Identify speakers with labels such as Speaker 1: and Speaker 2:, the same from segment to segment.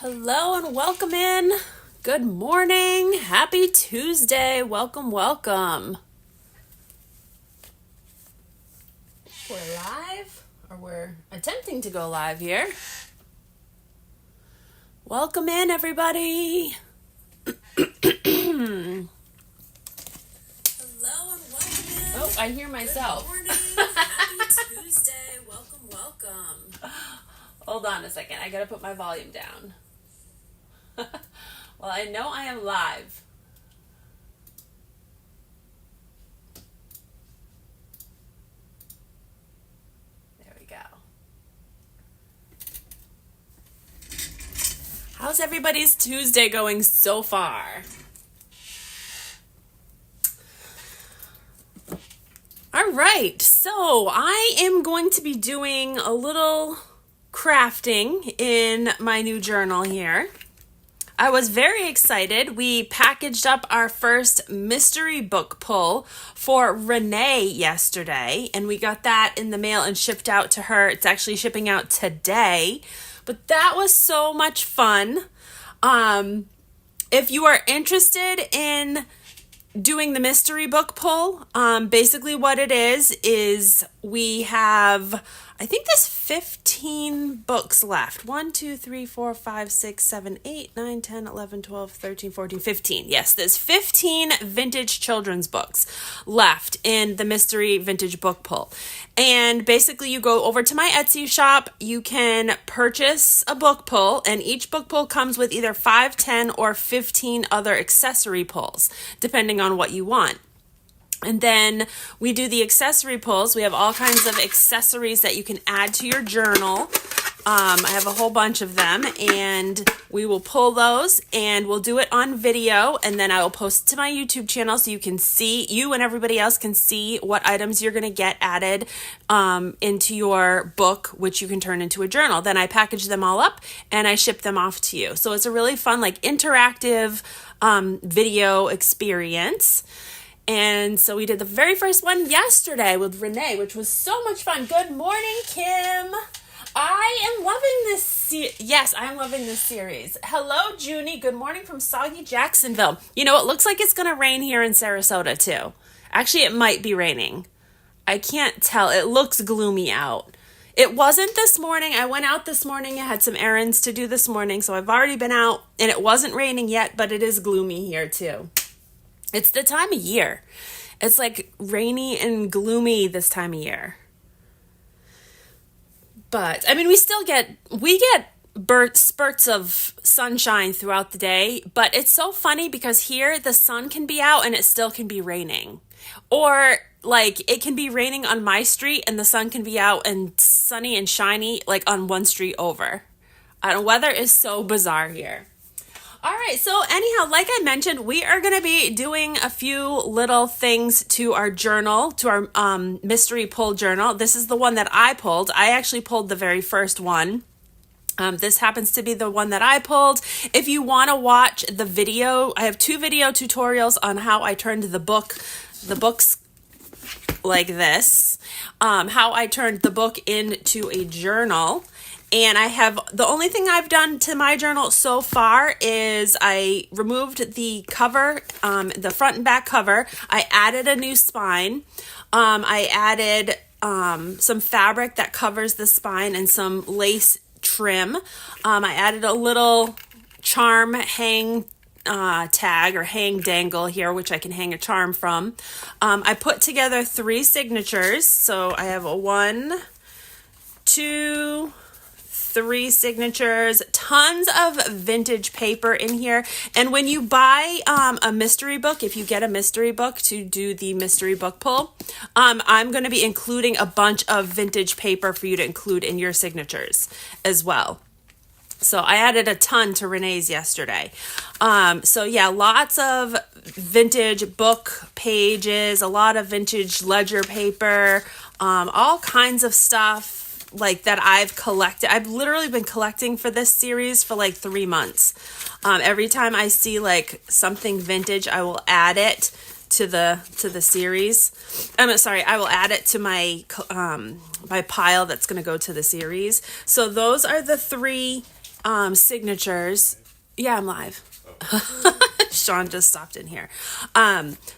Speaker 1: Hello and welcome in. Good morning. Happy Tuesday. Welcome, welcome. We're live, or we're attempting to go live here. Welcome in, everybody. Hello and welcome in. Oh, I hear myself. Good morning. Happy Tuesday. Welcome, welcome. Hold on a second. I gotta put my volume down. Well, I know I am live. There we go. How's everybody's Tuesday going so far? All right, so I am going to be doing a little crafting in my new journal here. I was very excited. We packaged up our first mystery book pull for Renee yesterday, and we got that in the mail and shipped out to her. It's actually shipping out today, but that was so much fun. If you are interested in doing the mystery book pull, basically what it is we have, I think there's 15 books left. 1, 2, 3, 4, 5, 6, 7, 8, 9, 10, 11, 12, 13, 14, 15. Yes, there's 15 vintage children's books left in the mystery vintage book pull. And basically you go over to my Etsy shop, you can purchase a book pull, and each book pull comes with either 5, 10, or 15 other accessory pulls, depending on what you want. And then we do the accessory pulls. We have all kinds of accessories that you can add to your journal. I have a whole bunch of them, and we will pull those and we'll do it on video, and then I will post it to my YouTube channel so you can see, you and everybody else can see what items you're going to get added into your book, which you can turn into a journal. Then I package them all up and I ship them off to you. So it's a really fun, like, interactive video experience. And so we did the very first one yesterday with Renee, which was so much fun. Good morning, Kim. I am loving this. Yes, I am loving this series. Hello, Junie. Good morning from soggy Jacksonville. You know, it looks like it's going to rain here in Sarasota, too. Actually, it might be raining. I can't tell. It looks gloomy out. It wasn't this morning. I went out this morning. I had some errands to do this morning, so I've already been out, and it wasn't raining yet, but it is gloomy here, too. It's the time of year. It's like rainy and gloomy this time of year. But, I mean, we get spurts of sunshine throughout the day, but it's so funny because here the sun can be out and it still can be raining. Or, like, it can be raining on my street and the sun can be out and sunny and shiny, like, on one street over. Weather is so bizarre here. All right, so anyhow, like I mentioned, we are going to be doing a few little things to our journal, to our mystery pull journal. This is the one that I pulled. I actually pulled the very first one. This happens to be the one that I pulled. If you want to watch the video, I have 2 video tutorials on how I turned the books like this, how I turned the book into a journal. And the only thing I've done to my journal so far is I removed the cover, the front and back cover. I added a new spine. I added some fabric that covers the spine and some lace trim. I added a little charm hang tag or hang dangle here, which I can hang a charm from. I put together 3 signatures. So I have a 1, 2, 3 signatures, tons of vintage paper in here. And when you buy a mystery book, if you get a mystery book to do the mystery book pull, I'm going to be including a bunch of vintage paper for you to include in your signatures as well. So I added a ton to Renee's yesterday. So yeah, lots of vintage book pages, a lot of vintage ledger paper, all kinds of stuff like that I've collected. I've literally been collecting for this series for like 3 months. Every time I see like something vintage, I will add it to the series. I will add it to my my pile that's going to go to the series. So those are the 3 signatures. Yeah, I'm live. Sean just stopped in here.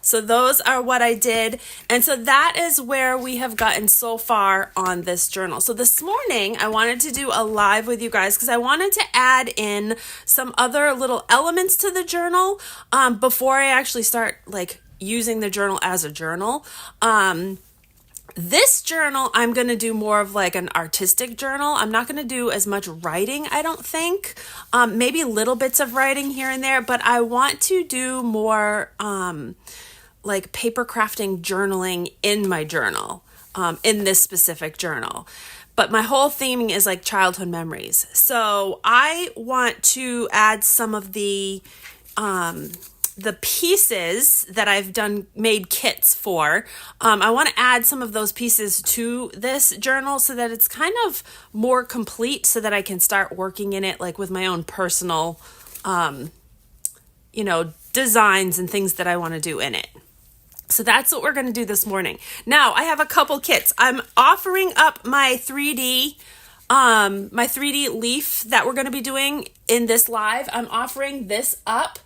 Speaker 1: So those are what I did. And so that is where we have gotten so far on this journal. So this morning I wanted to do a live with you guys because I wanted to add in some other little elements to the journal before I actually start like using the journal as a journal. This journal, I'm going to do more of like an artistic journal. I'm not going to do as much writing, I don't think. Maybe little bits of writing here and there, but I want to do more like paper crafting journaling in my journal, in this specific journal. But my whole theme is like childhood memories. So I want to add some of the pieces that I've made kits for. I want to add some of those pieces to this journal so that it's kind of more complete so that I can start working in it like with my own personal, designs and things that I want to do in it. So that's what we're going to do this morning. Now I have a couple kits. I'm offering up my 3D leaf that we're going to be doing in this live. I'm offering this up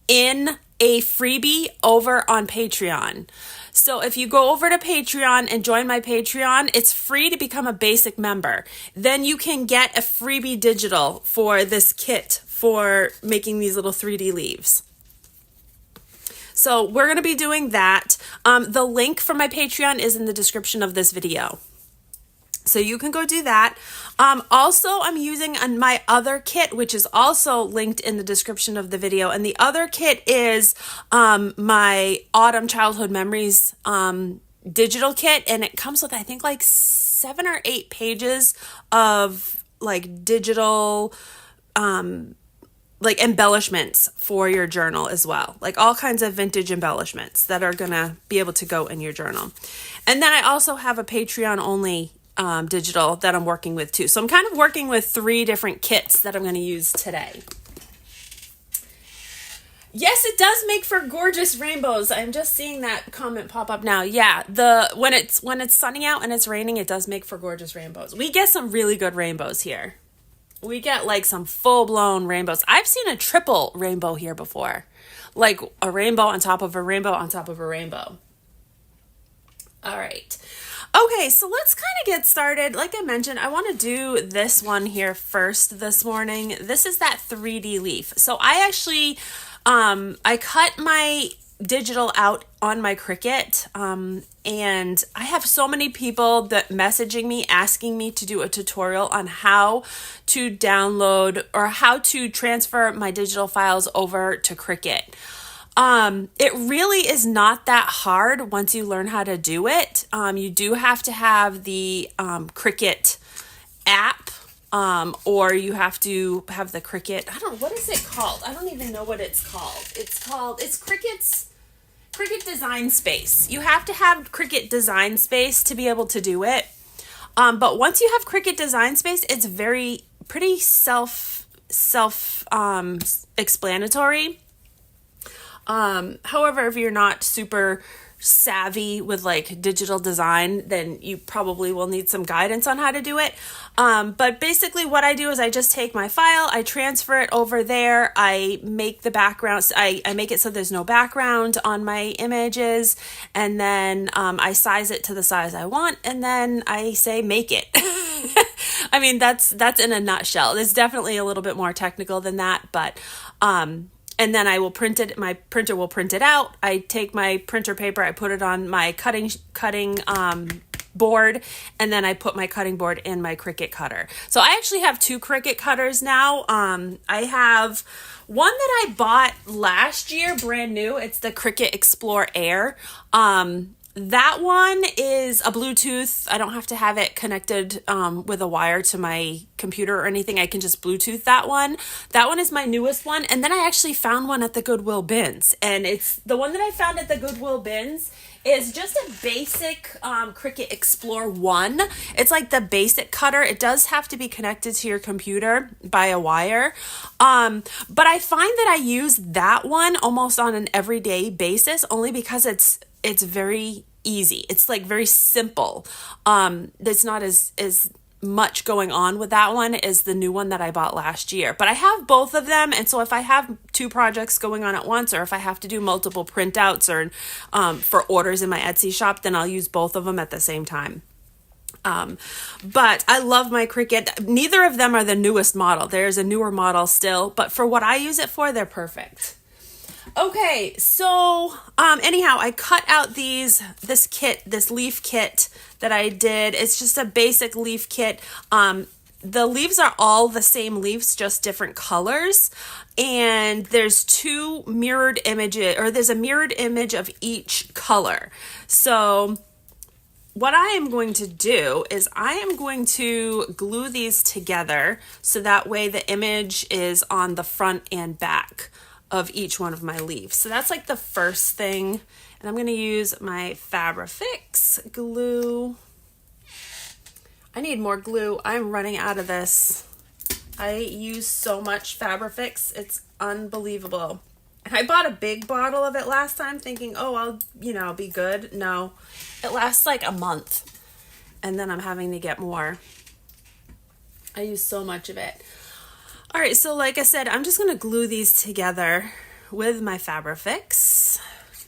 Speaker 1: in a freebie over on Patreon. So if you go over to Patreon and join my Patreon, it's free to become a basic member. Then you can get a freebie digital for this kit for making these little 3D leaves. So we're going to be doing that. The link for my Patreon is in the description of this video. So you can go do that. Also, I'm using my other kit, which is also linked in the description of the video. And the other kit is my Autumn Childhood Memories digital kit. And it comes with, I think, like 7 or 8 pages of like digital like embellishments for your journal as well. Like all kinds of vintage embellishments that are going to be able to go in your journal. And then I also have a Patreon only digital that I'm working with too. So I'm kind of working with 3 different kits that I'm going to use today. Yes, it does make for gorgeous rainbows. I'm just seeing that comment pop up now. Yeah, when it's sunny out and it's raining, it does make for gorgeous rainbows. We get some really good rainbows here. We get like some full-blown rainbows. I've seen a triple rainbow here before. Like a rainbow on top of a rainbow on top of a rainbow. All right. Okay, so let's kind of get started. Like I mentioned, I want to do this one here first this morning. This is that 3D leaf. So I actually, I cut my digital out on my Cricut, and I have so many people that messaging me asking me to do a tutorial on how to download or how to transfer my digital files over to Cricut. It really is not that hard once you learn how to do it. You do have to have the Cricut app, or you have to have the Cricut. What is it called? I don't even know what it's called. It's Cricut Design Space. You have to have Cricut Design Space to be able to do it. But once you have Cricut Design Space, it's pretty self-explanatory. However, if you're not super savvy with like digital design, then you probably will need some guidance on how to do it. But basically what I do is I just take my file, I transfer it over there, I make the background, I make it so there's no background on my images, and then I size it to the size I want, and then I say make it. I mean, that's in a nutshell. It's definitely a little bit more technical than that, but and then I will print it. My printer will print it out. I take my printer paper, I put it on my cutting board, and then I put my cutting board in my Cricut cutter. So I actually have 2 Cricut cutters now. I have one that I bought last year, brand new. It's the Cricut Explore Air. That one is a Bluetooth. I don't have to have it connected with a wire to my computer or anything. I can just Bluetooth that one. That one is my newest one. And then I actually found one at the Goodwill bins. And it's the one that I found at the Goodwill bins is just a basic Cricut Explore 1. It's like the basic cutter. It does have to be connected to your computer by a wire. But I find that I use that one almost on an everyday basis only because it's very easy. It's like very simple. It's not as much going on with that one as the new one that I bought last year. But I have both of them, and so if I have two projects going on at once, or if I have to do multiple printouts or for orders in my Etsy shop, then I'll use both of them at the same time. But I love my Cricut. Neither of them are the newest model. There's a newer model still, but for what I use it for, they're perfect. Okay, so anyhow, I cut out this leaf kit that I did. It's just a basic leaf kit. The leaves are all the same leaves, just different colors. And there's two mirrored images, or there's a mirrored image of each color. So what I am going to do is I am going to glue these together so that way the image is on the front and back of each one of my leaves. So that's like the first thing. And I'm going to use my Fabrifix glue. I need more glue. I'm running out of this. I use so much Fabrifix. It's unbelievable. And I bought a big bottle of it last time thinking, oh, I'll, be good. No, it lasts like a month. And then I'm having to get more. I use so much of it. All right, so like I said, I'm just going to glue these together with my Fabrifix.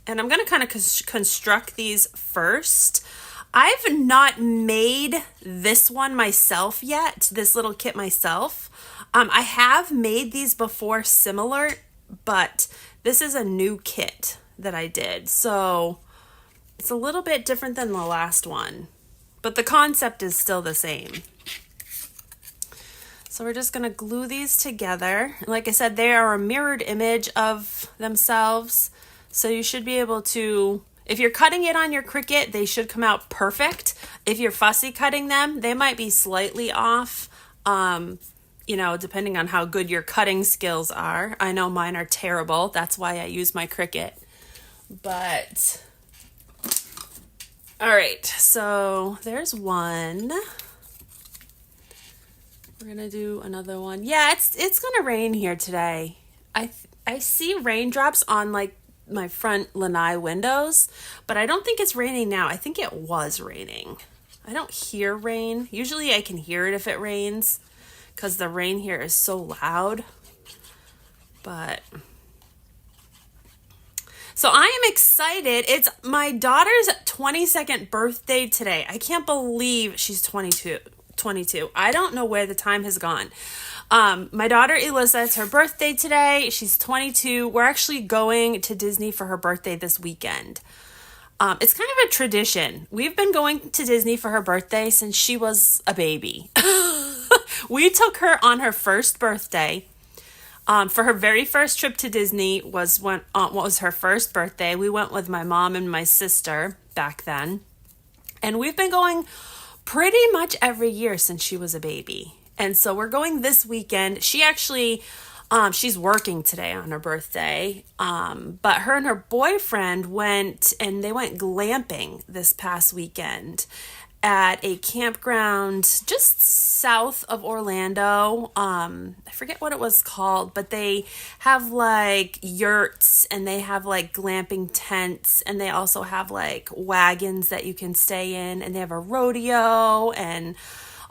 Speaker 1: And I'm going to kind of construct these first. I've not made this one myself yet, this little kit myself. I have made these before similar, but this is a new kit that I did. So it's a little bit different than the last one, but the concept is still the same. So we're just going to glue these together. Like I said, they are a mirrored image of themselves. So you should be able to, if you're cutting it on your Cricut, they should come out perfect. If you're fussy cutting them, they might be slightly off, depending on how good your cutting skills are. I know mine are terrible. That's why I use my Cricut. But, all right, so there's one. We're gonna do another one. Yeah, it's gonna rain here today. I see raindrops on like my front lanai windows, but I don't think it's raining now. I think it was raining. I don't hear rain. Usually I can hear it if it rains because the rain here is so loud. But so I am excited. It's my daughter's 22nd birthday today. I can't believe she's 22. I don't know where the time has gone. My daughter Elisa, it's her birthday today. She's 22. We're actually going to Disney for her birthday this weekend. It's kind of a tradition. We've been going to Disney for her birthday since she was a baby. We took her on her first birthday. For her very first trip to Disney was what was her first birthday. We went with my mom and my sister back then. And we've been going pretty much every year since she was a baby. And so we're going this weekend. She actually, she's working today on her birthday. But her and her boyfriend went glamping this past weekend at a campground just south of Orlando. I forget what it was called, but they have like yurts and they have like glamping tents and they also have like wagons that you can stay in and they have a rodeo and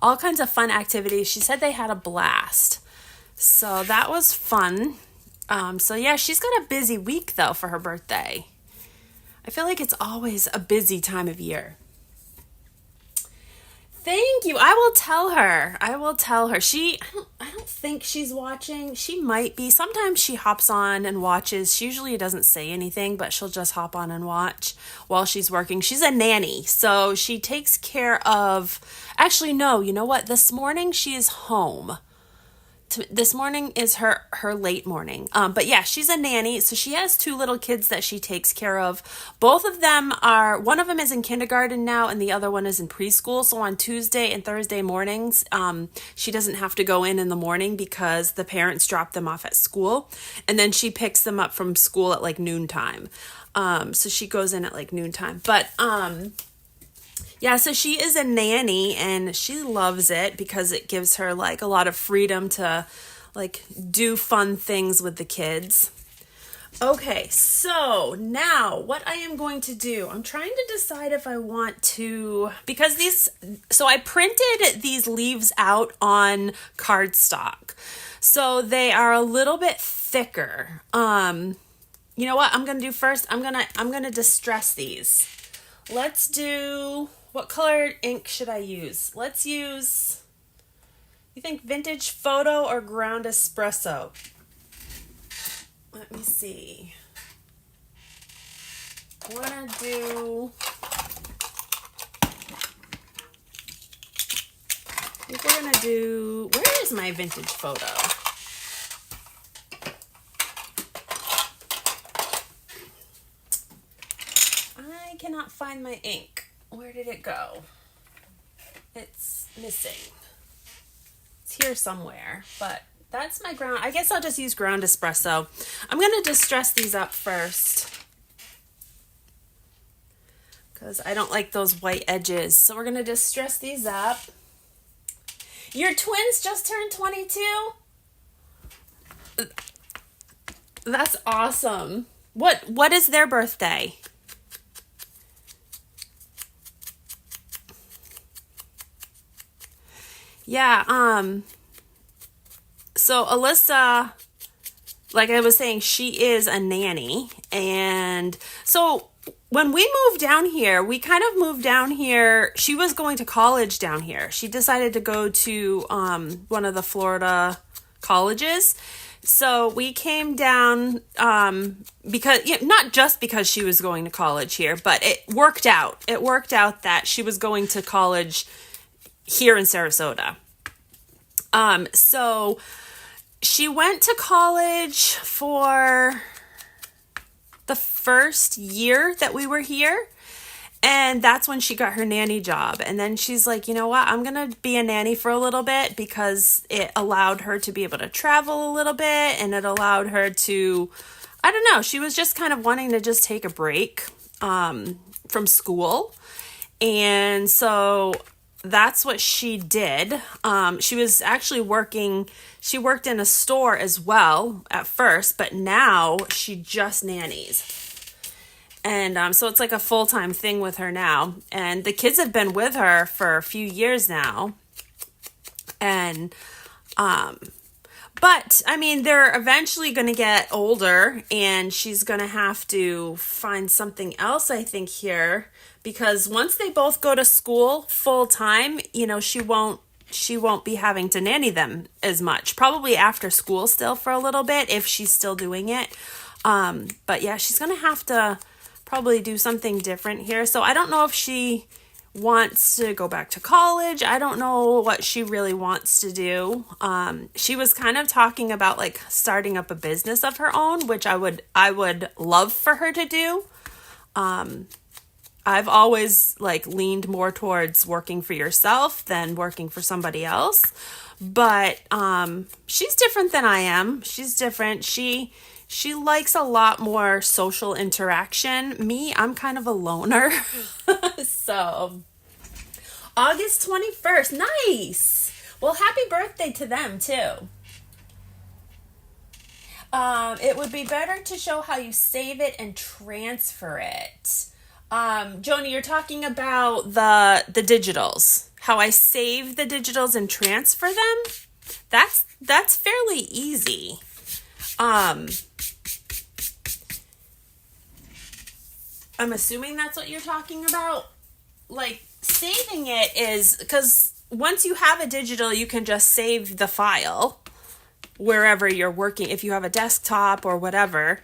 Speaker 1: all kinds of fun activities. She said they had a blast. So that was fun. So yeah, she's got a busy week though for her birthday. I feel like it's always a busy time of year. Thank you. I will tell her. I don't think she's watching. She might be. Sometimes she hops on and watches. She usually doesn't say anything, but she'll just hop on and watch while she's working. She's a nanny, so she takes care of... Actually, no, you know what? This morning she is home. This morning is her late morning. But yeah, she's a nanny. So she has two little kids that she takes care of. Both of them one of them is in kindergarten now and the other one is in preschool. So on Tuesday and Thursday mornings, she doesn't have to go in the morning because the parents drop them off at school. And then she picks them up from school at like noontime. So she goes in at like noontime. But, yeah, so she is a nanny and she loves it because it gives her like a lot of freedom to like do fun things with the kids. Okay, so now what I am going to do, I'm trying to decide if I want to, because so I printed these leaves out on cardstock. So they are a little bit thicker. You know what I'm going to do first? I'm going to distress these. Let's do, what color ink should I use? Let's use, you think vintage photo or ground espresso? Let me see. I want to do, I think we're going to do, where is my vintage photo? I cannot find my ink. Where did it go? It's missing. It's here somewhere, but that's my ground. I guess I'll just use ground espresso. I'm going to distress these up first because I don't like those white edges. So we're going to distress these up. Your twins just turned 22? That's awesome. What is their birthday? Yeah, so Alyssa, like I was saying, she is a nanny. And so when we moved down here, we kind of moved down here. She was going to college down here. She decided to go to one of the Florida colleges. So we came down because, not just because she was going to college here, but it worked out. It worked out that she was going to college here in Sarasota. So she went to college for the first year that we were here. And that's when she got her nanny job. And then she's like, you know what? I'm going to be a nanny for a little bit because it allowed her to be able to travel a little bit. And it allowed her to, I don't know, she was just kind of wanting to just take a break from school. And so that's what she did. She was actually she worked in a store as well at first, but now she just nannies. And so it's like a full-time thing with her now. And the kids have been with her for a few years now. And, but I mean, they're eventually going to get older and she's going to have to find something else, I think, here. Because once they both go to school full time, she won't be having to nanny them as much. Probably after school still for a little bit if she's still doing it. But yeah, she's going to have to probably do something different here. So I don't know if she wants to go back to college. I don't know what she really wants to do. She was kind of talking about like starting up a business of her own, which I would love for her to do. I've always like leaned more towards working for yourself than working for somebody else. But she's different than I am. She's different. She likes a lot more social interaction. Me, I'm kind of a loner. So August 21st. Nice. Well, happy birthday to them too. It would be better to show how you save it and transfer it. Joni, you're talking about the digitals, how I save the digitals and transfer them. That's fairly easy. I'm assuming that's what you're talking about. Like saving it is because once you have a digital, you can just save the file wherever you're working. If you have a desktop or whatever,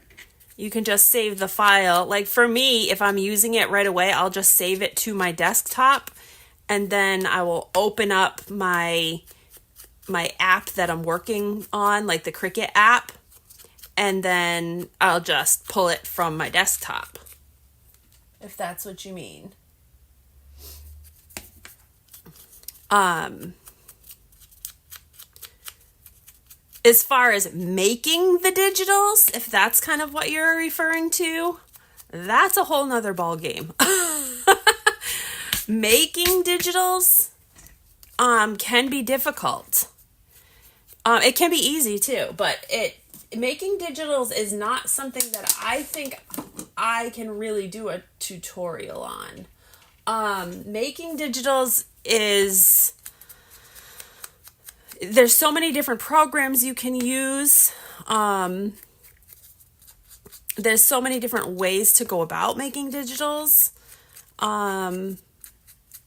Speaker 1: you can just save the file. Like for me, if I'm using it right away, I'll just save it to my desktop and then I will open up my app that I'm working on, like the Cricut app, and then I'll just pull it from my desktop. If that's what you mean. As far as making the digitals, if that's kind of what you're referring to, that's a whole nother ball game. Making digitals can be difficult. It can be easy too, but making digitals is not something that I think I can really do a tutorial on. Making digitals is, there's so many different programs you can use. There's so many different ways to go about making digitals.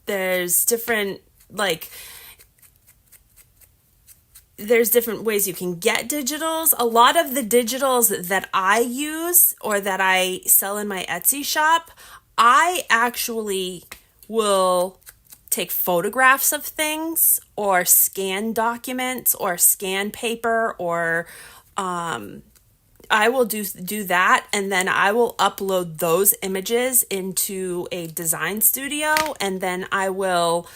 Speaker 1: There's different, there's different ways you can get digitals. A lot of the digitals that I use or that I sell in my Etsy shop, I actually will take photographs of things or scan documents or scan paper, or I will do that, and then I will upload those images into a design studio, and then I will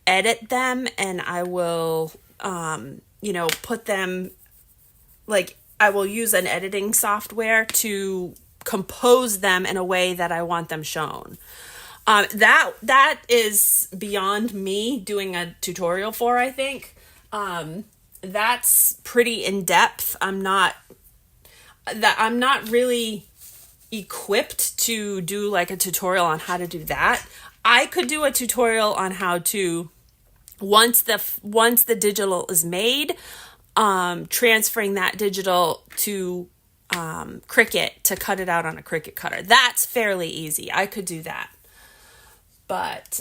Speaker 1: edit them, and I will put them, I will use an editing software to compose them in a way that I want them shown. That is beyond me doing a tutorial for, I think. That's pretty in depth. I'm not really equipped to do like a tutorial on how to do that. I could do a tutorial on how to, once the digital is made, transferring that digital to Cricut to cut it out on a Cricut cutter. That's fairly easy. I could do that. But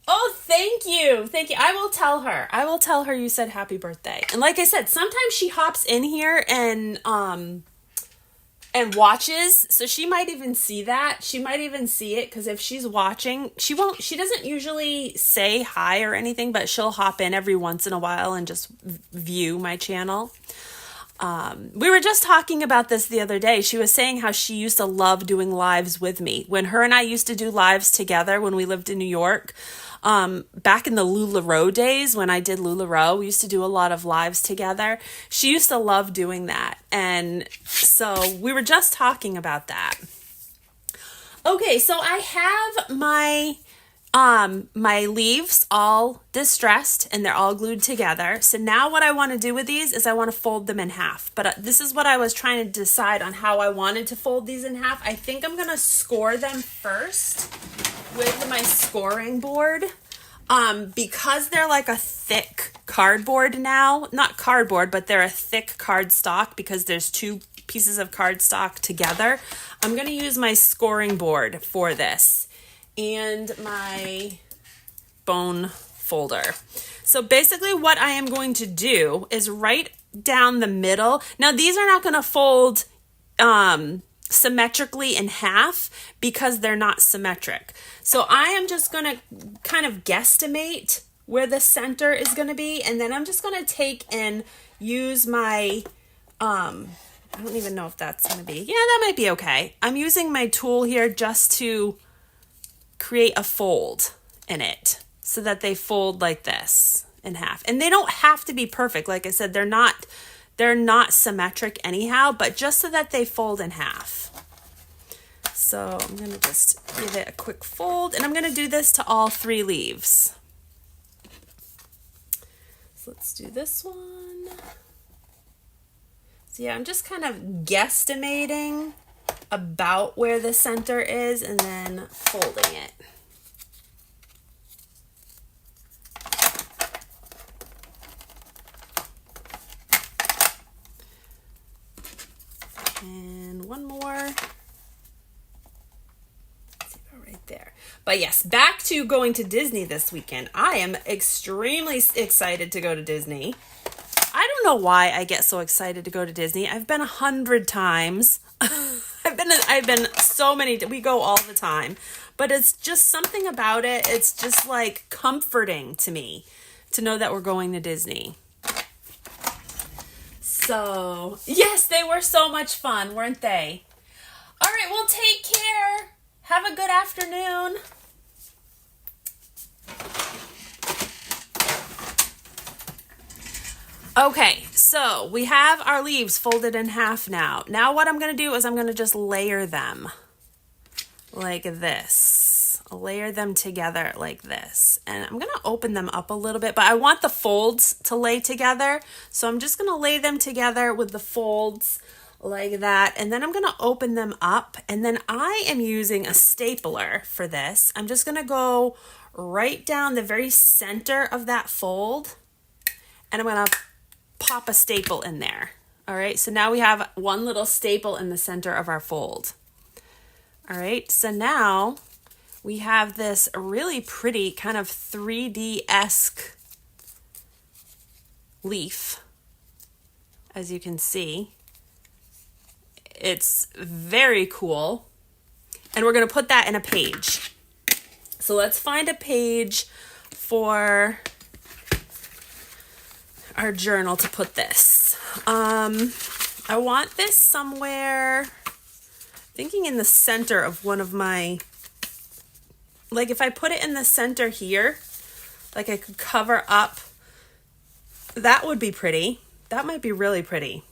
Speaker 1: oh, thank you. I will tell her you said happy birthday. And like I said, sometimes she hops in here and watches, so she might even see that. She might even see it, because if she's watching, she doesn't usually say hi or anything, but she'll hop in every once in a while and just view my channel. We were just talking about this the other day. She was saying how she used to love doing lives with me. When her and I used to do lives together when we lived in New York, back in the LuLaRoe days, when I did LuLaRoe, we used to do a lot of lives together. She used to love doing that. And so we were just talking about that. Okay, so I have my leaves all distressed and they're all glued together. So now what I want to do with these is I want to fold them in half. But this is what I was trying to decide on how I wanted to fold these in half. I think I'm going to score them first with my scoring board. Because they're like a thick cardboard now, not cardboard, but they're a thick cardstock because there's two pieces of cardstock together. I'm going to use my scoring board for this and my bone folder. So basically what I am going to do is right down the middle. Now these are not going to fold symmetrically in half because they're not symmetric. So I am just going to kind of guesstimate where the center is going to be, and then I'm just going to take and use my I don't even know if that's going to be. Yeah, that might be okay. I'm using my tool here just to create a fold in it so that they fold like this in half. And they don't have to be perfect. Like I said, they're not symmetric anyhow, but just so that they fold in half. So I'm going to just give it a quick fold, and I'm going to do this to all three leaves. So let's do this one. So yeah, I'm just kind of guesstimating about where the center is and then folding it. And one more. Right there. But yes, back to going to Disney this weekend. I am extremely excited to go to Disney. I don't know why I get so excited to go to Disney. I've been 100 times. I've been so many. We go all the time, but it's just something about it. It's just like comforting to me to know that we're going to Disney. So yes, they were so much fun, weren't they? All right, well, take care. Have a good afternoon. Okay, so we have our leaves folded in half now. Now what I'm going to do is I'm going to just layer them like this. I'll layer them together like this. and I'm going to open them up a little bit, but I want the folds to lay together. So I'm just going to lay them together with the folds like that. And then I'm going to open them up. And then I am using a stapler for this. I'm just going to go right down the very center of that fold. And I'm going to pop a staple in there. All right. So now we have one little staple in the center of our fold. All right. So now we have this really pretty kind of 3D-esque leaf, as you can see. It's very cool. And we're going to put that in a page. So let's find a page for our journal to put this. I want this somewhere, thinking in the center of one of my, like if I put it in the center here, like I could cover up, that would be pretty. That might be really pretty.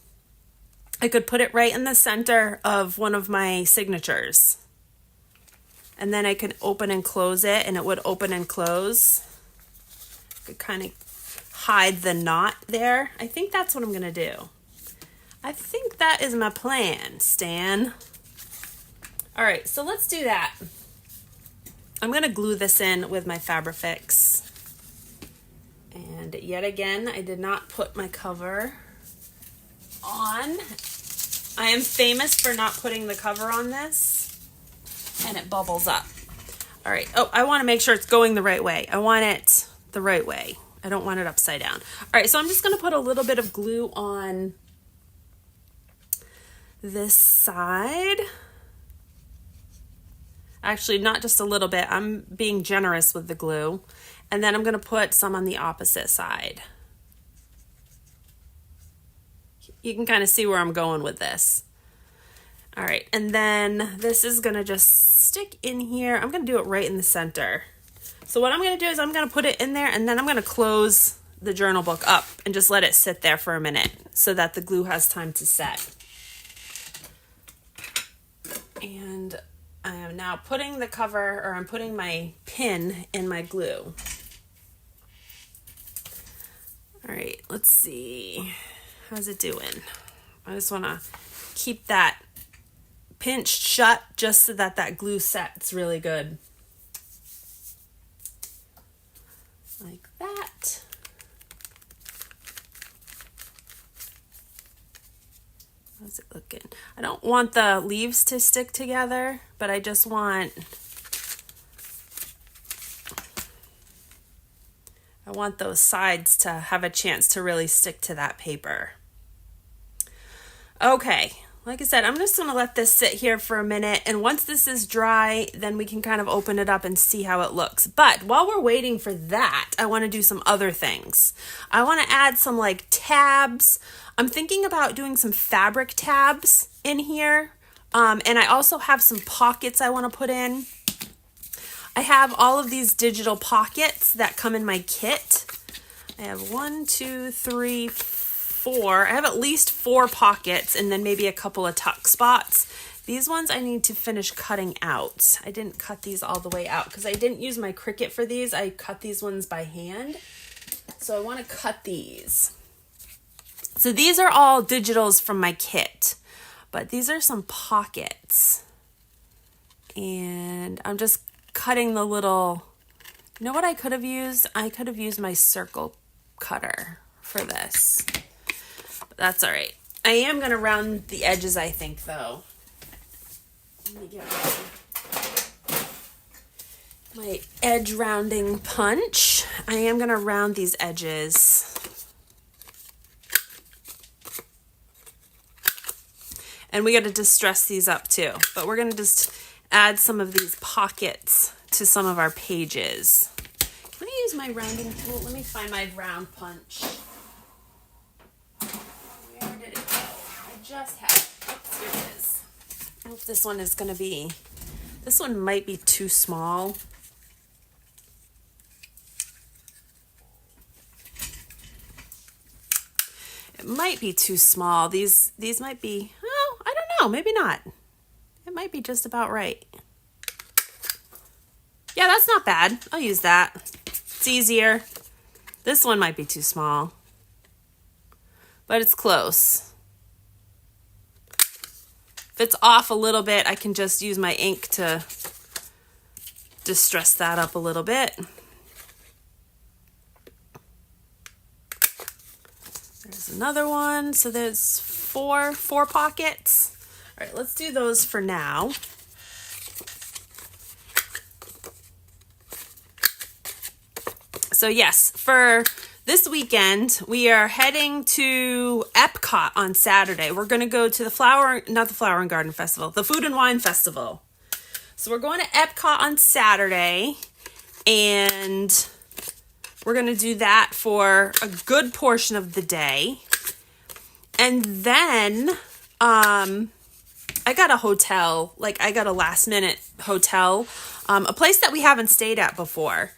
Speaker 1: I could put it right in the center of one of my signatures. And then I could open and close it, and it would open and close. I could kind of hide the knot there. I think that's what I'm going to do. I think that is my plan, Stan. All right, so let's do that. I'm going to glue this in with my Fabrifix. And yet again, I did not put my cover on. I am famous for not putting the cover on this, and it bubbles up. All right. Oh, I want to make sure it's going the right way. I want it the right way. I don't want it upside down. All right. So I'm just going to put a little bit of glue on this side. Actually, not just a little bit. I'm being generous with the glue. And then I'm going to put some on the opposite side. You can kind of see where I'm going with this. All right, and then this is gonna just stick in here. I'm gonna do it right in the center. So what I'm gonna do is I'm gonna put it in there, and then I'm gonna close the journal book up and just let it sit there for a minute so that the glue has time to set. And I am now putting the cover, or I'm putting my pin in my glue. All right, let's see. How's it doing? I just want to keep that pinched shut just so that that glue sets really good. Like that. How's it looking? I don't want the leaves to stick together, but I just want those sides to have a chance to really stick to that paper. Okay, like I said, I'm just going to let this sit here for a minute, and once this is dry, then we can kind of open it up and see how it looks. But while we're waiting for that, I want to do some other things. I want to add some like tabs. I'm thinking about doing some fabric tabs in here, and I also have some pockets I want to put in. I have all of these digital pockets that come in my kit. I have 1, 2, 3, 4. I have at least 4 pockets and then maybe a couple of tuck spots. These ones I need to finish cutting out. I didn't cut these all the way out because I didn't use my Cricut for these. I cut these ones by hand. So I want to cut these. So these are all digitals from my kit, but these are some pockets. And I'm just cutting the little, you know what I could have used? I could have used my circle cutter for this. But that's all right. I am going to round the edges, I think, though. Let me get my edge rounding punch. I am going to round these edges. And we got to distress these up too. But we're going to just add some of these pockets to some of our pages. Can I use my rounding tool? Let me find my round punch. Where did it go? I just had it. Oops, here it is. I hope this one is going to be, this one might be too small. It might be too small. These might be, oh, I don't know, maybe not. It might be just about right. Yeah, that's not bad. I'll use that. It's easier. This one might be too small, but it's close. If it's off a little bit, I can just use my ink to distress that up a little bit. There's another one. So there's four pockets. All right, let's do those for now. So yes, for this weekend, we are heading to Epcot on Saturday. We're going to go to the Flower and Garden Festival, the Food and Wine Festival. So we're going to Epcot on Saturday, and we're going to do that for a good portion of the day. And then I got a hotel, I got a last minute hotel, a place that we haven't stayed at before.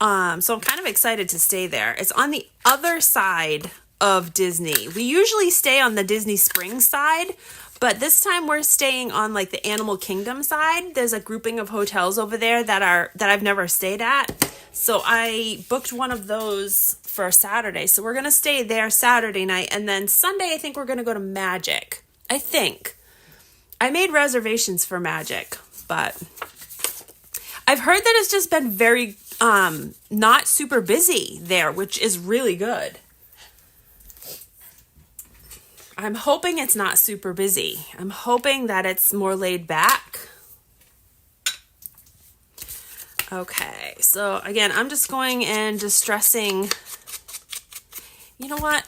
Speaker 1: So I'm kind of excited to stay there. It's on the other side of Disney. We usually stay on the Disney Springs side, but this time we're staying on the Animal Kingdom side. There's a grouping of hotels over there that I've never stayed at. So I booked one of those for Saturday. So we're going to stay there Saturday night, and then Sunday I think we're going to go to Magic. I think. I made reservations for Magic, but I've heard that it's just been very not super busy there, which is really good. I'm hoping it's not super busy. I'm hoping that it's more laid back. Okay, so again, I'm just going and distressing. You know what?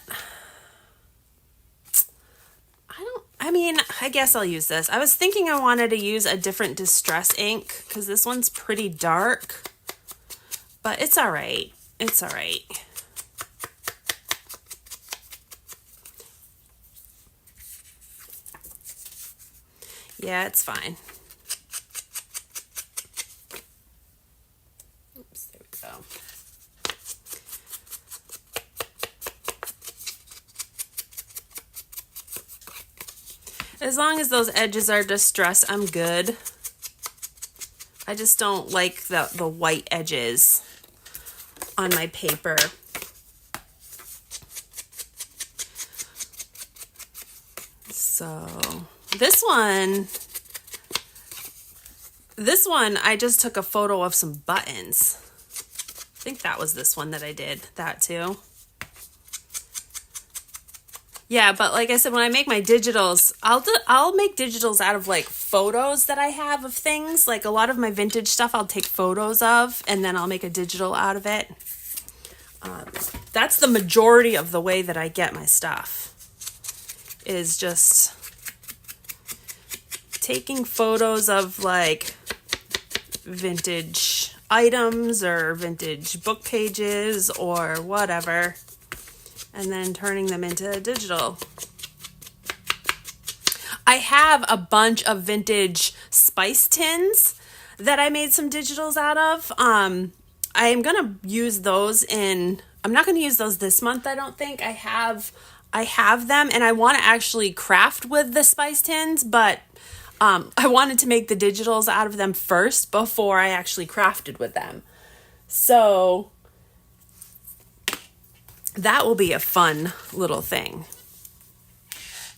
Speaker 1: I guess I'll use this. I was thinking I wanted to use a different distress ink because this one's pretty dark. But it's all right. It's all right. Yeah, it's fine. Oops, there we go. As long as those edges are distressed, I'm good. I just don't like the white edges on my paper. So this one, I just took a photo of some buttons. I think that was this one that I did that too. Yeah, but like I said, when I make my digitals, I'll make digitals out of photos that I have of things. A lot of my vintage stuff I'll take photos of, and then I'll make a digital out of it. That's the majority of the way that I get my stuff, is just taking photos of vintage items or vintage book pages or whatever, and then turning them into digital. I have a bunch of vintage spice tins that I made some digitals out of. I'm going to use those I'm not going to use those this month, I don't think. I have them, and I want to actually craft with the spice tins, but I wanted to make the digitals out of them first before I actually crafted with them. So that will be a fun little thing.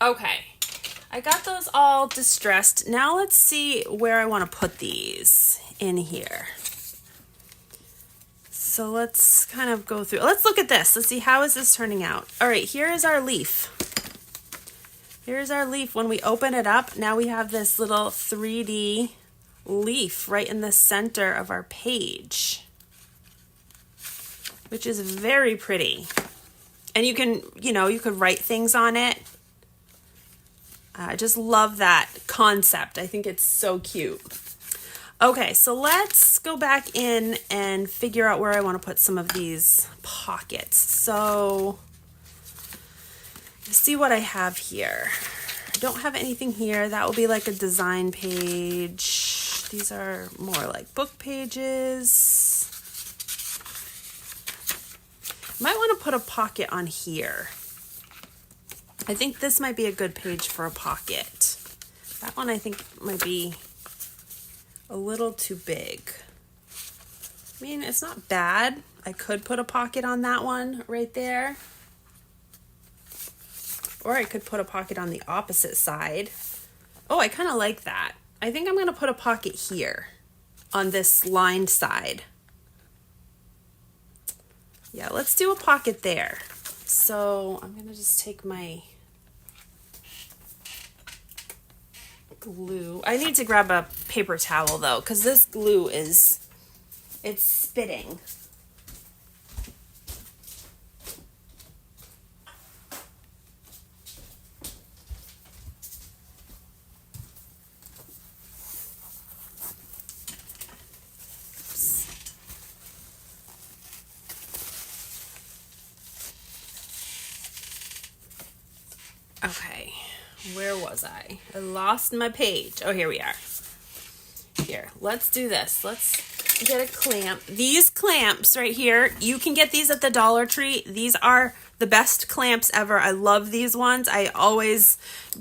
Speaker 1: Okay, I got those all distressed. Now let's see where I want to put these in here. So let's kind of go through. Let's look at this. Let's see, how is this turning out? All right, here is our leaf. Here's our leaf. When we open it up, now we have this little 3D leaf right in the center of our page, which is very pretty. And you can, you could write things on it. I just love that concept. I think it's so cute. Okay, so let's go back in and figure out where I want to put some of these pockets. So let's see what I have here. I don't have anything here. That will be a design page. These are more book pages. Might want to put a pocket on here. I think this might be a good page for a pocket. That one I think might be a little too big. I mean, it's not bad. I could put a pocket on that one right there. Or I could put a pocket on the opposite side. Oh, I kind of like that. I think I'm going to put a pocket here on this lined side. Yeah, let's do a pocket there. So I'm going to just take my glue. I need to grab a paper towel though, because this glue it's spitting. Okay, where was I? I lost my page. Oh, here we are. Here, let's do this. Let's get a clamp. These clamps right here, you can get these at the Dollar Tree. These are the best clamps ever. I love these ones. I always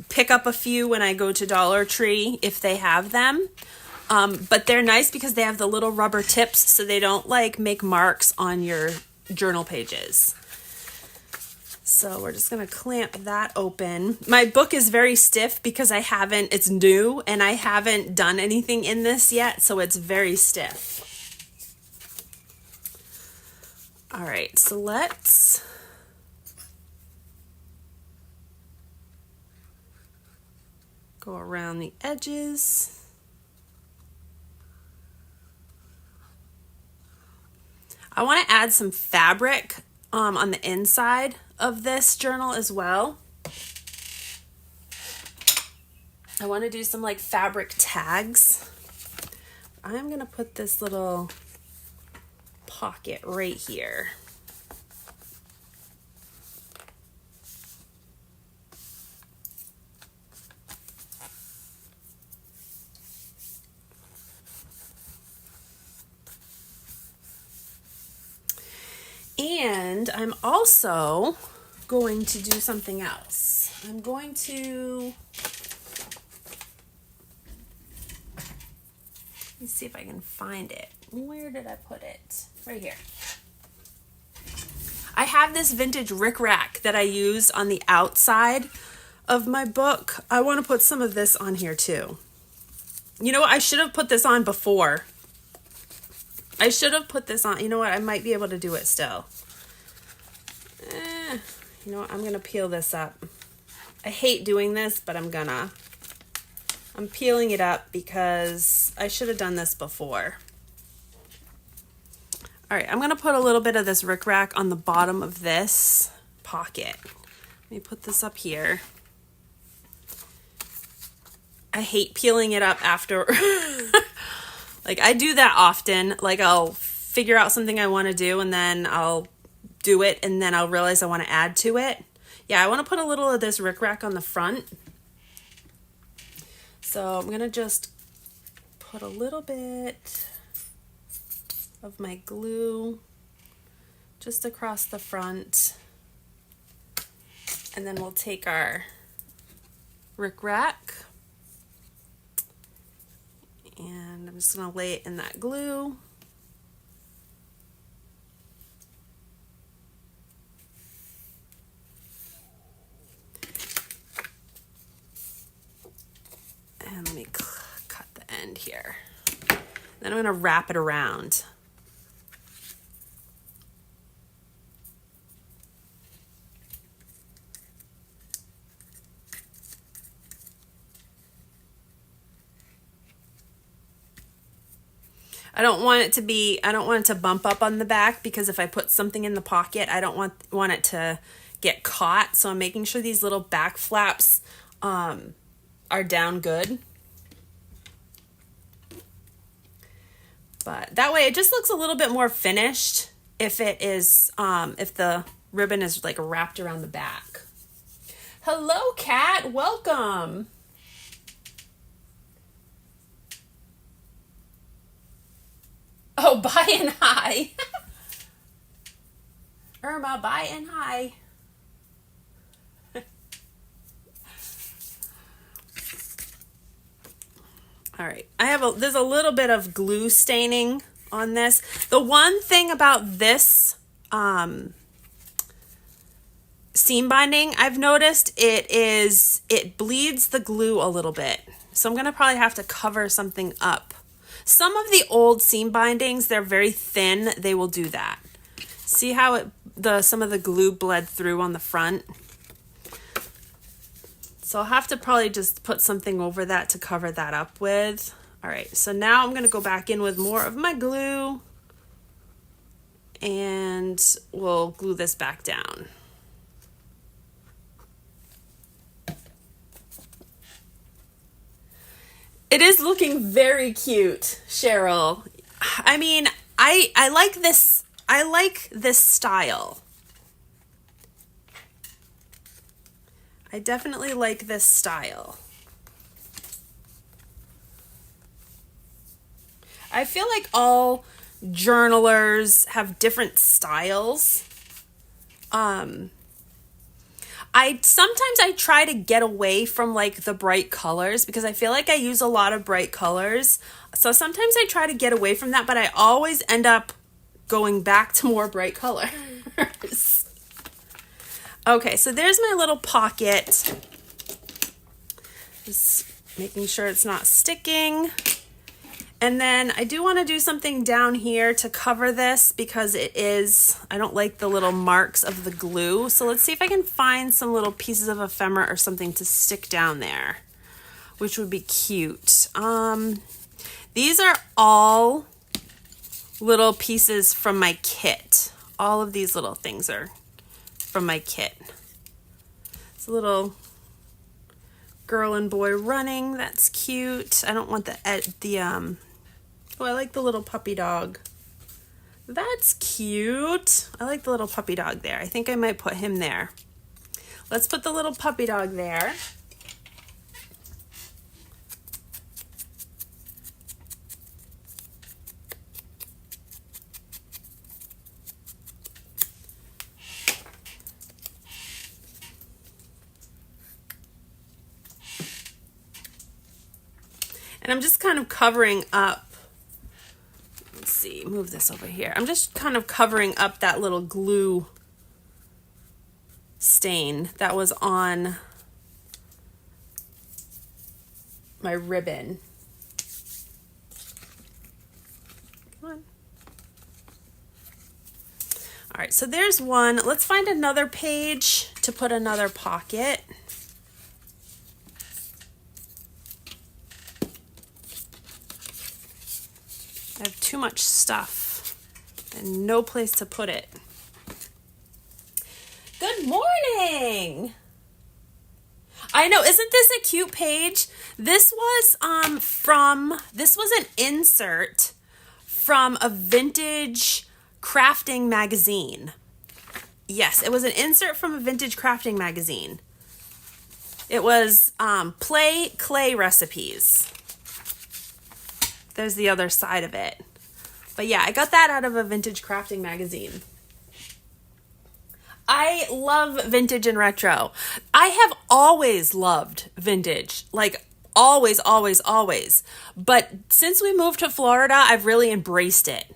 Speaker 1: pick up a few when I go to Dollar Tree if they have them. But they're nice because they have the little rubber tips so they don't like make marks on your journal pages. So we're just going to clamp that open. My book is very stiff because it's new and I haven't done anything in this yet, so it's very stiff. All right, so let's go around the edges. I want to add some fabric on the inside of this journal as well. I want to do some like fabric tags. I'm going to put this little pocket right here. And I'm also going to do something else. I'm going to, let's see if I can find it. Where did I put it? Right here. I have this vintage rickrack that I use on the outside of my book. I want to put some of this on here too. You know what? I should have put this on before. I should have put this on. You know what? I might be able to do it still. You know what? I'm going to peel this up. I hate doing this, but I'm peeling it up because I should have done this before. All right, I'm going to put a little bit of this rickrack on the bottom of this pocket. Let me put this up here. I hate peeling it up after. Like, I do that often. Like, I'll figure out something I want to do, and then I'll do it, and then I'll realize I want to add to it. Yeah, I want to put a little of this rickrack on the front. So I'm going to just put a little bit of my glue just across the front. And then we'll take our rickrack. And I'm just going to lay it in that glue. And let me cut the end here. Then I'm going to wrap it around. I don't want it to bump up on the back, because if I put something in the pocket, I don't want it to get caught. So I'm making sure these little back flaps are down good. But that way it just looks a little bit more finished if it is, if the ribbon is like wrapped around the back. Hello, Kat, welcome. Oh, bye and hi. Irma, bye and hi. All right, there's a little bit of glue staining on this. The one thing about this seam binding I've noticed, it bleeds the glue a little bit. So I'm gonna probably have to cover something up. Some of the old seam bindings, they're very thin, they will do that. See how some of the glue bled through on the front? So I'll have to probably just put something over that to cover that up with. All right, so now I'm going to go back in with more of my glue and we'll glue this back down. It is looking very cute, Cheryl. I mean, I like this. I like this style. I definitely like this style. I feel like all journalers have different styles. Sometimes I try to get away from like the bright colors because I feel like I use a lot of bright colors. So sometimes I try to get away from that, but I always end up going back to more bright colors. Okay, so there's my little pocket. Just making sure it's not sticking. And then I do want to do something down here to cover this because I don't like the little marks of the glue. So let's see if I can find some little pieces of ephemera or something to stick down there, which would be cute. These are all little pieces from my kit. All of these little things are from my kit. It's a little girl and boy running. That's cute. I don't want oh, I like the little puppy dog. That's cute. I like the little puppy dog there. I think I might put him there. Let's put the little puppy dog there. And I'm just kind of covering up, let's see, move this over here. I'm just kind of covering up that little glue stain that was on my ribbon. Come on. All right, so there's one. Let's find another page to put another pocket. I have too much stuff and no place to put it. Good morning. I know, isn't this a cute page? This was an insert from a vintage crafting magazine. Yes, it was an insert from a vintage crafting magazine. It was clay recipes. There's the other side of it. But yeah, I got that out of a vintage crafting magazine. I love vintage and retro. I have always loved vintage, like always, always, always. But since we moved to Florida, I've really embraced it.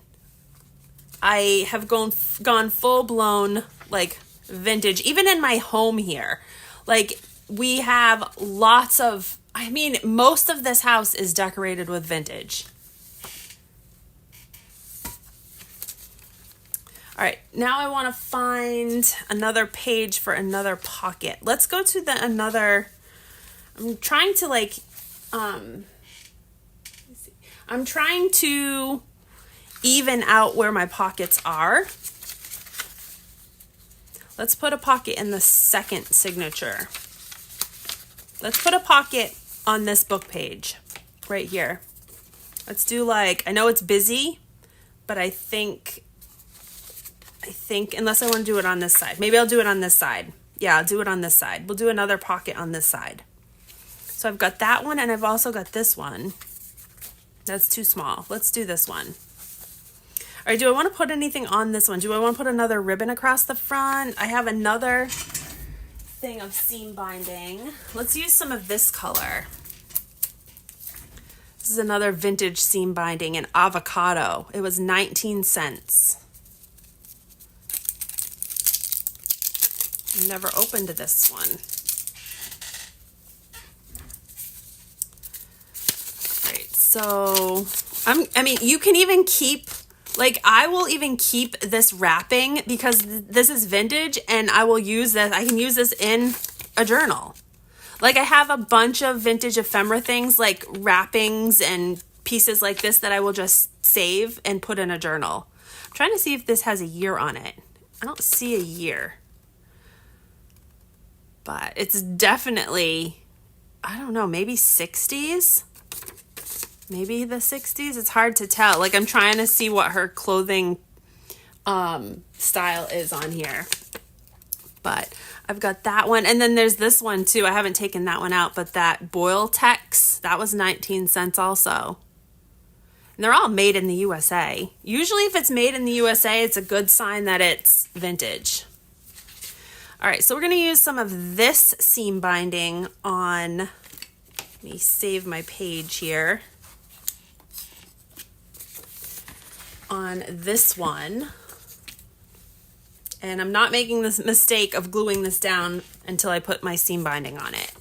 Speaker 1: I have gone full blown like vintage, even in my home here. Like we have lots of, most of this house is decorated with vintage. All right, now I want to find another page for another pocket. Let's go to I'm trying to I'm trying to even out where my pockets are. Let's put a pocket in the second signature. Let's put a pocket on this book page right here. Let's do I know it's busy, but I think, unless I want to do it on this side. Maybe I'll do it on this side. Yeah, I'll do it on this side. We'll do another pocket on this side. So I've got that one and I've also got this one. That's too small. Let's do this one. All right, do I want to put anything on this one? Do I want to put another ribbon across the front? I have another thing of seam binding. Let's use some of this color. This is another vintage seam binding in avocado. It was 19 cents. Never opened this one. All right, so I mean, you can even keep, like, I will even keep this wrapping because this is vintage, and I will use this. I can use this in a journal. Like, I have a bunch of vintage ephemera things, like wrappings and pieces like this that I will just save and put in a journal. I'm trying to see if this has a year on it. I don't see a year. But it's definitely, I don't know, maybe 60s? Maybe the 60s? It's hard to tell. Like, I'm trying to see what her clothing style is on here. But I've got that one. And then there's this one too. I haven't taken that one out, but that Boil Tex, that was 19 cents also. And they're all made in the USA. Usually if it's made in the USA, it's a good sign that it's vintage. All right, so we're going to use some of this seam binding on, let me save my page here, on this one. And I'm not making this mistake of gluing this down until I put my seam binding on it.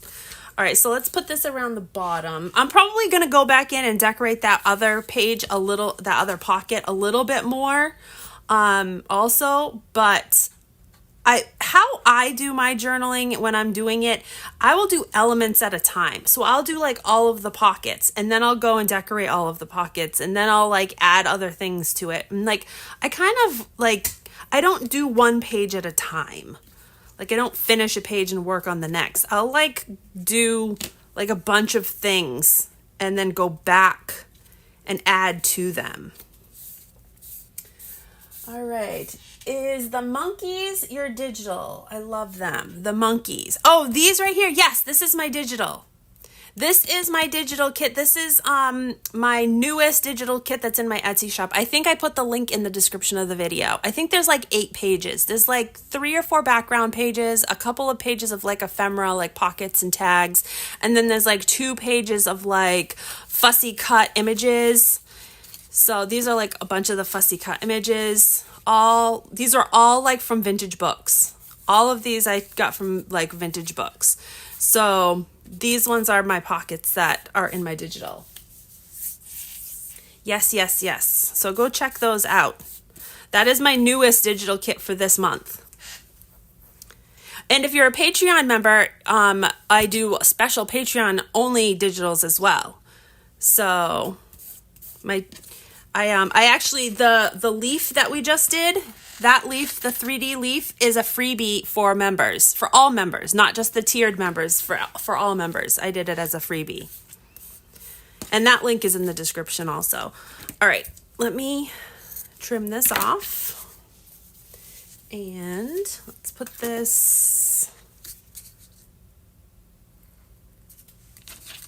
Speaker 1: All right, so let's put this around the bottom. I'm probably going to go back in and decorate that other page a little, that other pocket a little bit more also, but how I do my journaling when I'm doing it, I will do elements at a time. So I'll do like all of the pockets, and then I'll go and decorate all of the pockets, and then I'll like add other things to it. And like, I kind of like, I don't do one page at a time. Like, I don't finish a page and work on the next. I'll like do like a bunch of things and then go back and add to them. All right. Is the monkeys your digital? I love them. The monkeys. Oh, these right here. Yes, this is my digital. This is my digital kit. This is my newest digital kit that's in my Etsy shop. I think I put the link in the description of the video. I think there's like 8 pages. There's like 3 or 4 background pages, a couple of pages of like ephemera, like pockets and tags, and then there's like 2 pages of like fussy cut images. So these are like a bunch of the fussy cut images. These are all like from vintage books. All of these I got from like vintage books. So these ones are my pockets that are in my digital. Yes, yes, yes. So go check those out. That is my newest digital kit for this month. And if you're a Patreon member, I do special Patreon only digitals as well. So I actually, the leaf that we just did, that leaf, the 3D leaf, is a freebie for members, for all members, not just the tiered members, for all members. I did it as a freebie. And that link is in the description also. All right, let me trim this off. And let's put this,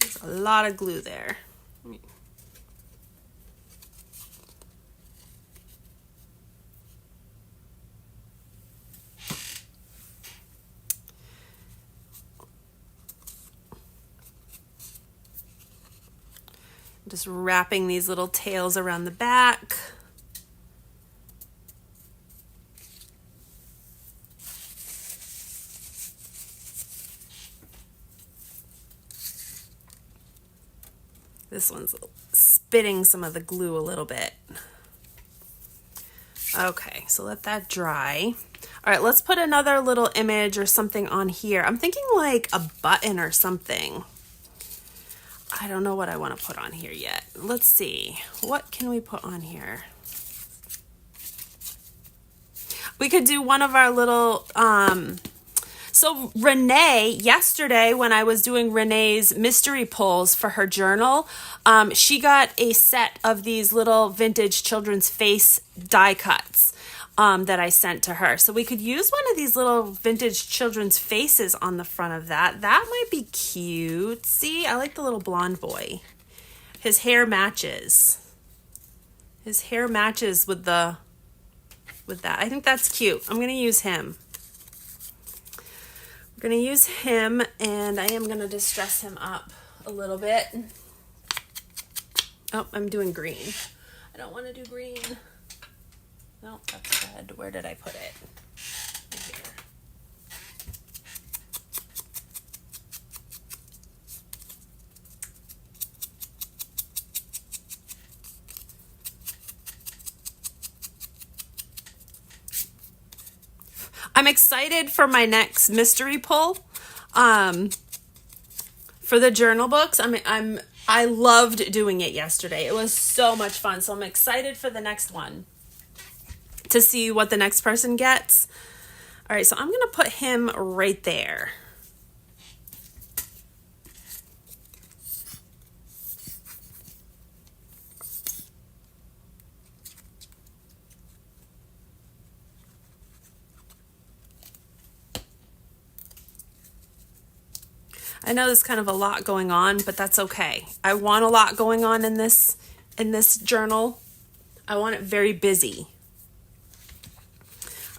Speaker 1: there's a lot of glue there. Just wrapping these little tails around the back. This one's spitting some of the glue a little bit. Okay, so let that dry. All right, let's put another little image or something on here. I'm thinking like a button or something. I don't know what I want to put on here yet. Let's see. What can we put on here? We could do one of our little, so Renee, yesterday when I was doing Renee's mystery pulls for her journal, she got a set of these little vintage children's face die cuts that I sent to her. So we could use one of these little vintage children's faces on the front of that. That might be cute. See, I like the little blonde boy. His hair matches. His hair matches with that. I think that's cute. I'm going to use him. We're going to use him, and I am going to distress him up a little bit. Oh, I'm doing green. I don't want to do green. No, that's red. Where did I put it? Right here. I'm excited for my next mystery pull. For the journal books, I loved doing it yesterday. It was so much fun. So I'm excited for the next one to see what the next person gets. All right, so I'm going to put him right there. I know there's kind of a lot going on, but that's okay. I want a lot going on in this journal. I want it very busy.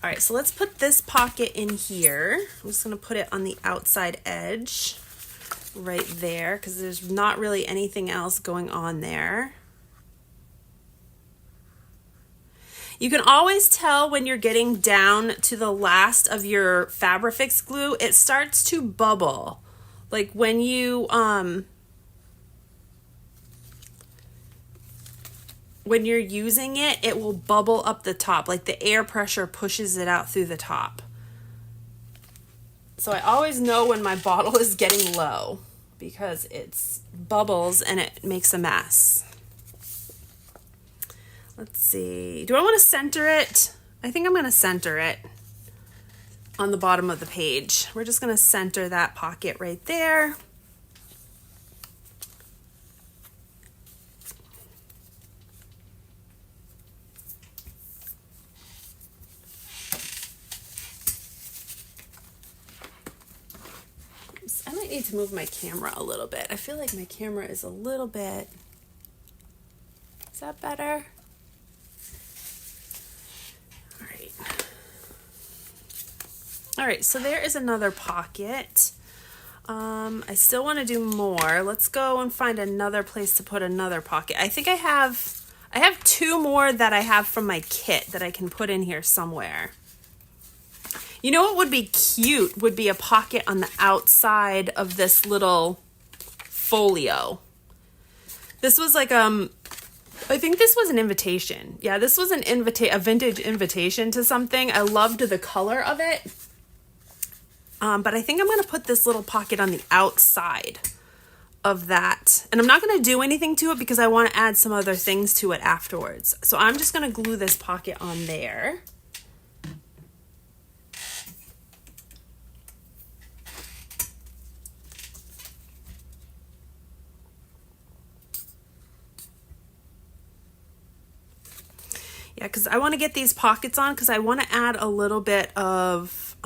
Speaker 1: All right, so let's put this pocket in here. I'm just going to put it on the outside edge right there because there's not really anything else going on there. You can always tell when you're getting down to the last of your Fabrifix glue, it starts to bubble. Like when you when you're using it, it will bubble up the top. Like the air pressure pushes it out through the top. So I always know when my bottle is getting low because it's bubbles and it makes a mess. Let's see. Do I want to center it? I think I'm going to center it on the bottom of the page. We're just going to center that pocket right there. I might need to move my camera a little bit. I feel like my camera is a little bit... Is that better? All right, so there is another pocket. I still want to do more. Let's go and find another place to put another pocket. I think I have 2 more that I have from my kit that I can put in here somewhere. You know what would be cute would be a pocket on the outside of this little folio. This was like I think this was an invitation. Yeah, this was a vintage invitation to something. I loved the color of it. But I think I'm going to put this little pocket on the outside of that. And I'm not going to do anything to it because I want to add some other things to it afterwards. So I'm just going to glue this pocket on there. Yeah, because I want to get these pockets on because I want to add a little bit of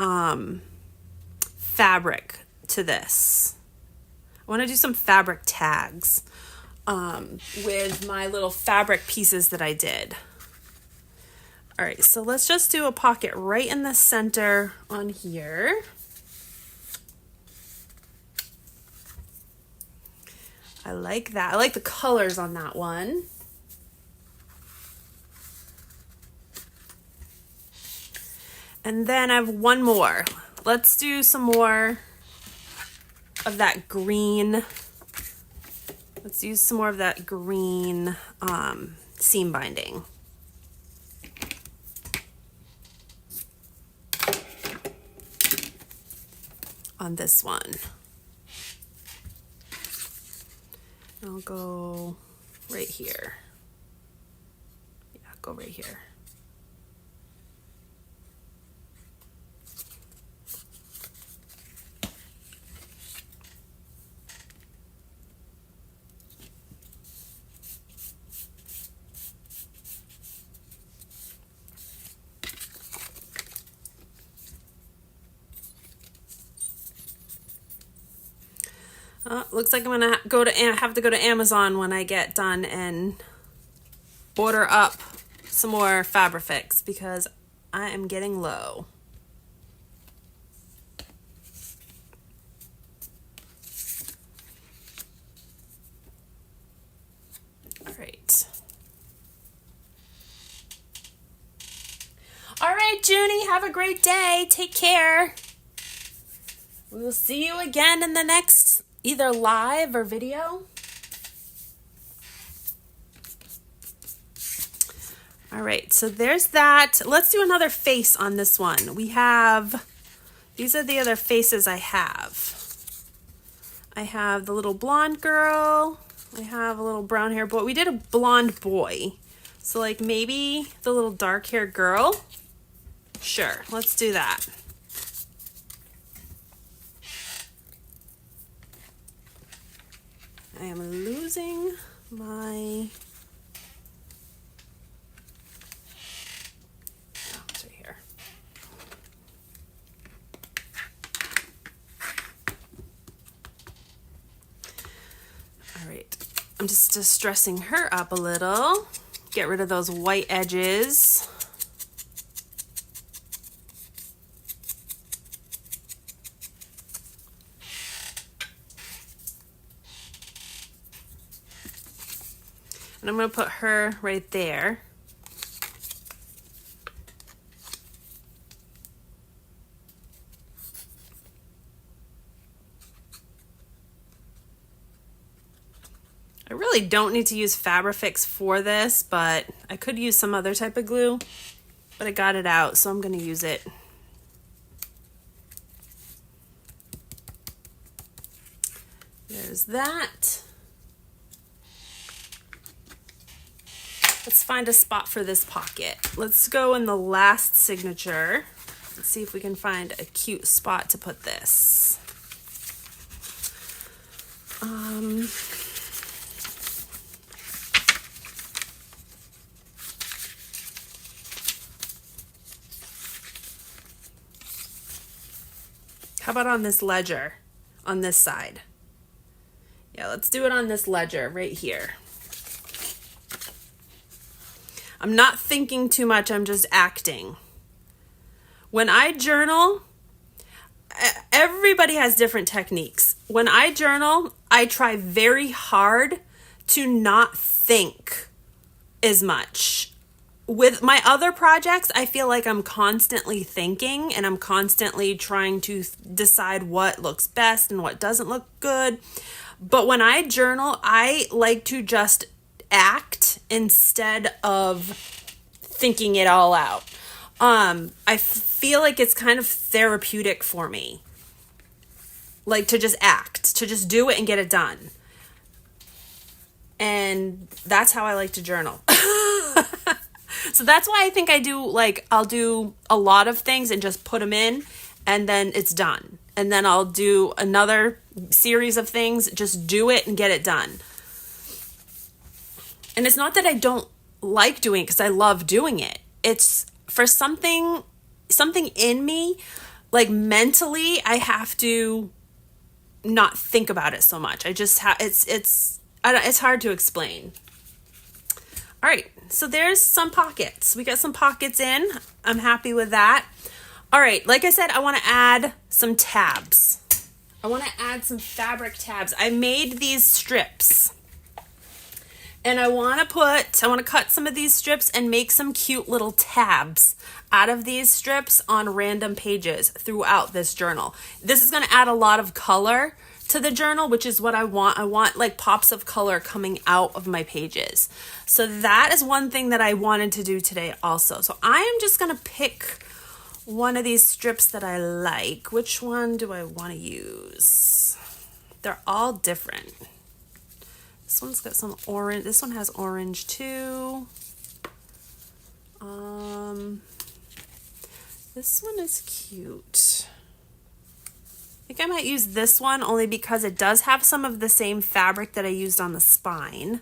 Speaker 1: fabric to this. I want to do some fabric tags with my little fabric pieces that I did. All right, so let's just do a pocket right in the center on here. I like that. I like the colors on that one. And then I have one more. Let's do some more of that green. Let's use some more of that green seam binding. On this one. I'll go right here. Yeah, go right here. Looks like I'm gonna have to go to Amazon when I get done and order up some more Fabrifix because I am getting low. All right, Junie, have a great day. Take care. We will see you again in the next either live or video. All right, so there's that. Let's do another face on this one. These are the other faces I have. I have the little blonde girl. I have a little brown hair boy. We did a blonde boy. So like maybe the little dark hair girl. Sure, let's do that. I am losing my... Oh, it's right here. All right, I'm just dressing her up a little. Get rid of those white edges. And I'm going to put her right there. I really don't need to use Fabrifix for this, but I could use some other type of glue, but I got it out, so I'm going to use it. There's that. Let's find a spot for this pocket. Let's go in the last signature. Let's see if we can find a cute spot to put this. How about on this ledger, on this side? Yeah, let's do it on this ledger right here. I'm not thinking too much, I'm just acting. When I journal, everybody has different techniques. When I journal, I try very hard to not think as much. With my other projects, I feel like I'm constantly thinking and I'm constantly trying to decide what looks best and what doesn't look good. But when I journal, I like to just act instead of thinking it all out. I feel like it's kind of therapeutic for me. Like to just act, to just do it and get it done. And that's how I like to journal. So that's why I think I'll do a lot of things and just put them in and then it's done. And then I'll do another series of things, just do it and get it done. And it's not that I don't like doing it because I love doing it. It's for something in me, like mentally, I have to not think about it so much. I just have, it's hard to explain. All right, so there's some pockets. We got some pockets in. I'm happy with that. All right, like I said, I want to add some tabs. I want to add some fabric tabs. I made these strips. And I want to cut some of these strips and make some cute little tabs out of these strips on random pages throughout this journal. This is going to add a lot of color to the journal, which is what I want. I want like pops of color coming out of my pages. So that is one thing that I wanted to do today also. So I am just going to pick one of these strips that I like. Which one do I want to use? They're all different. This one's got some orange. This one has orange too. This one is cute. I think I might use this one only because it does have some of the same fabric that I used on the spine.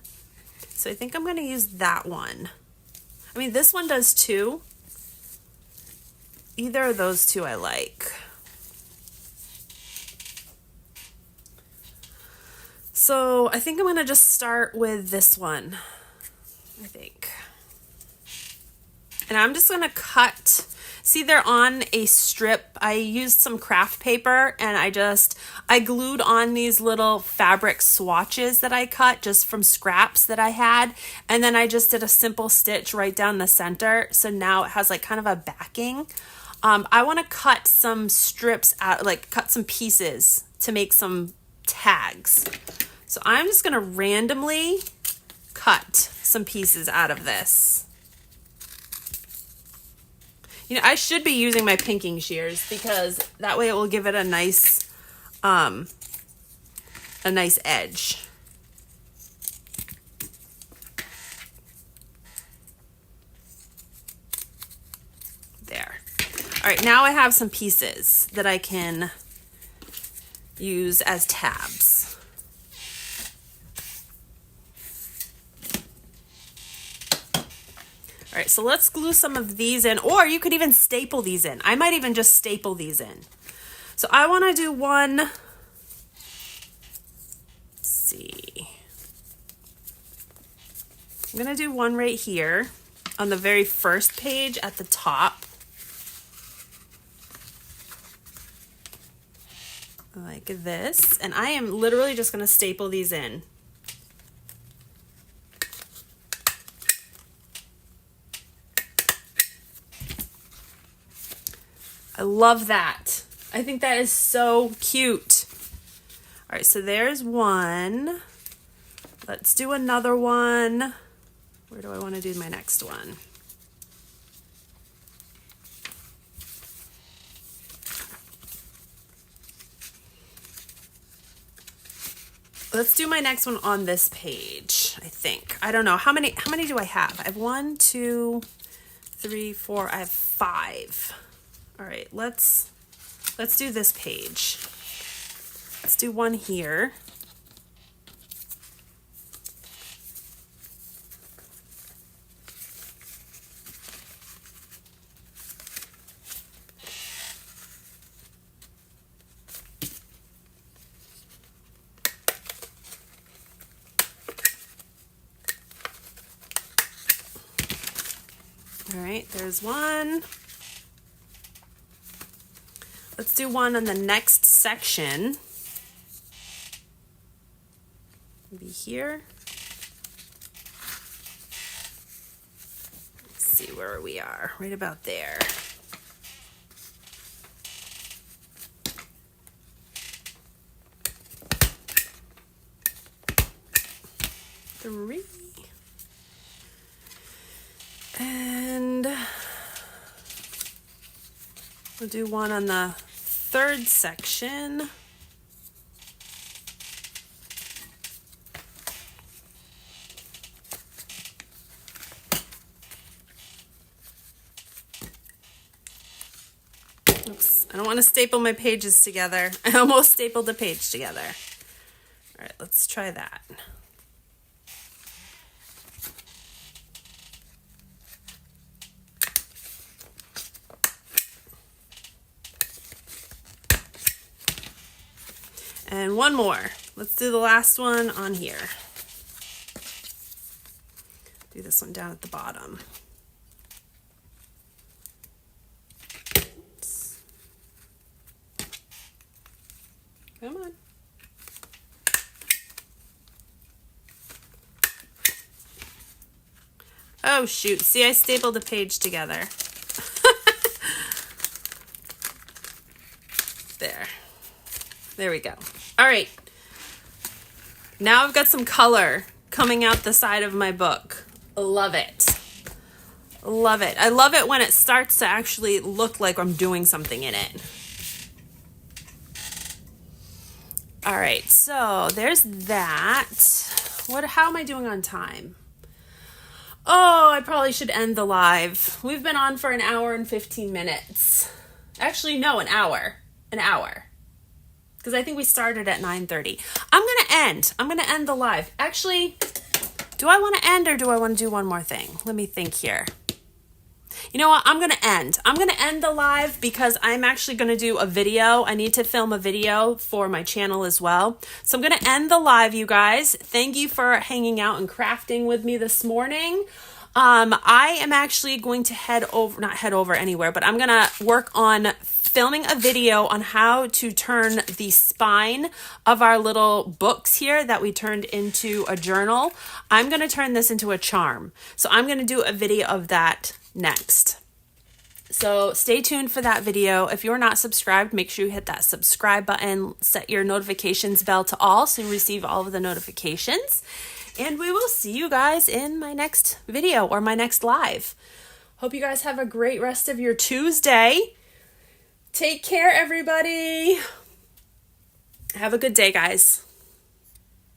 Speaker 1: So I think I'm going to use that one. I mean, this one does too. Either of those two I like. So I think I'm going to just start with this one, I think. And I'm just going to cut. See, they're on a strip. I used some craft paper and I glued on these little fabric swatches that I cut just from scraps that I had. And then I just did a simple stitch right down the center. So now it has like kind of a backing. I want to cut some strips out, like cut some pieces to make some tags. So I'm just going to randomly cut some pieces out of this. You know, I should be using my pinking shears because that way it will give it a nice edge. There. All right, now I have some pieces that I can use as tabs. All right, so let's glue some of these in, or you could even staple these in. I might even just staple these in. So I want to do one, let's see. I'm going to do one right here on the very first page at the top. Like this. And I am literally just going to staple these in. I love that. I think that is so cute. All right, so there's one. Let's do another one. Where do I want to do my next one? Let's do my next one on this page, I think. I don't know. How many do I have? I have 1, 2, 3, 4. I have 5. All right, let's do this page. Let's do one here. All right, there's one. Let's do one on the next section. Maybe here. Let's see where we are. Right about there. Three. And we'll do one on the third section. Oops, I don't want to staple my pages together. I almost stapled the page together. All right, let's try that. And one more. Let's do the last one on here. Do this one down at the bottom. Come on. Oh shoot, see, I stapled a page together. There we go. All right. Now I've got some color coming out the side of my book. Love it. Love it. I love it when it starts to actually look like I'm doing something in it. All right, so there's that. How am I doing on time? Oh, I probably should end the live. We've been on for an hour and 15 minutes. Actually, no, an hour. An hour. Because I think we started at 9:30. I'm going to end the live. Actually, do I want to end or do I want to do one more thing? Let me think here. You know what? I'm going to end. I'm going to end the live because I'm actually going to do a video. I need to film a video for my channel as well. So I'm going to end the live, you guys. Thank you for hanging out and crafting with me this morning. I am actually going to not head over anywhere, but I'm going to work on filming a video on how to turn the spine of our little books here that we turned into a journal. I'm going to turn this into a charm. So I'm going to do a video of that next. So stay tuned for that video. If you're not subscribed, make sure you hit that subscribe button, set your notifications bell to all so you receive all of the notifications. And we will see you guys in my next video or my next live. Hope you guys have a great rest of your Tuesday. Take care, everybody. Have a good day, guys.